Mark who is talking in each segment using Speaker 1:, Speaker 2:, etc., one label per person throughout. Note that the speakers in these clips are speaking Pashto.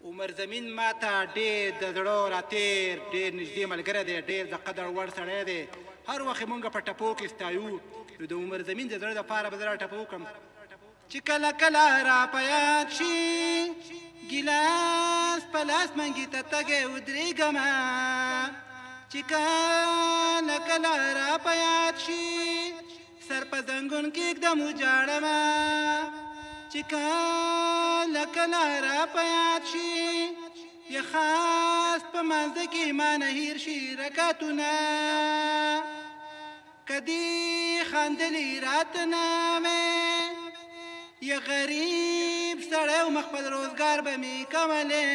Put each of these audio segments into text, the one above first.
Speaker 1: عمر زمین ما ته ډېر د زړه راتېر ډېر نږدې ملګری دی، ډېر د قدر وړ سړی دی. هر وخت یې مونږ په ټپو کې ستایو. نو د عمر زمین د زړه دپاره به زه راټپه وکړم چې کله کله را په یاد شي ګیلاس په لاس منګي ته تږی ودرېږمه چې کله کله را په یاد شي سر په زنګون کېږدم وجاړمه چې کله کله را په یاد شي یا خاص په منځه کې مانه هیر شي رکعتونه کدی خندلي راته نامې یا غریب سړی و مخ په روزګار به مې کولې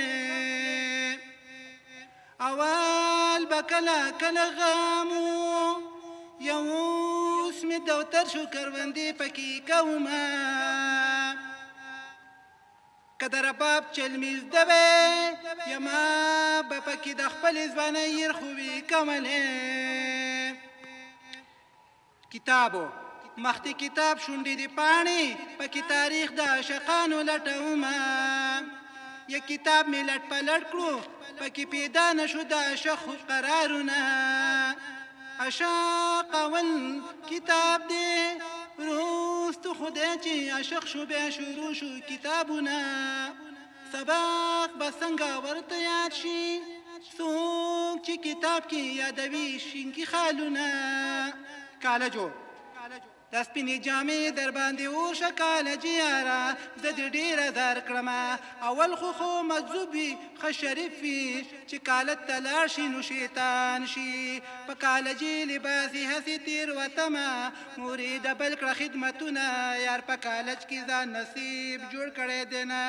Speaker 1: اول به کله کله غم و یا اوس مې دوتر شو کروندې پکې کومه که د رباب چلمي زده وې یا ما به پکې د خپلې ځوانۍ ير خوبې کولې کتابو مختی کتاب شونډې د پاڼې پکې تاریخ د عاشقانو لټومه یا کتاب مې لټ پلټ کړو پکې پیدا نشو د عاشق قرارونه عاشق اول کتاب دی وروستو خدای چې عاشق شو بیا شروع شو کتابونه سبق به څنګه ورته یاد شي څوک چې کتاب کې یادوي شینکي خالونه کالجو دا سپینې جامې در باندې ورشه کالجي یاره زه دې ډېره زار کړمه اول خو مجذوب وي ښه شریف وي چې کالج ته لاړ شي نو شیطان شي په کالجي لباس یې هسې تېروتمه مورې د بل کړه خدمتونه یار په کالج کې ځان نصیب جوړ کړی دی نه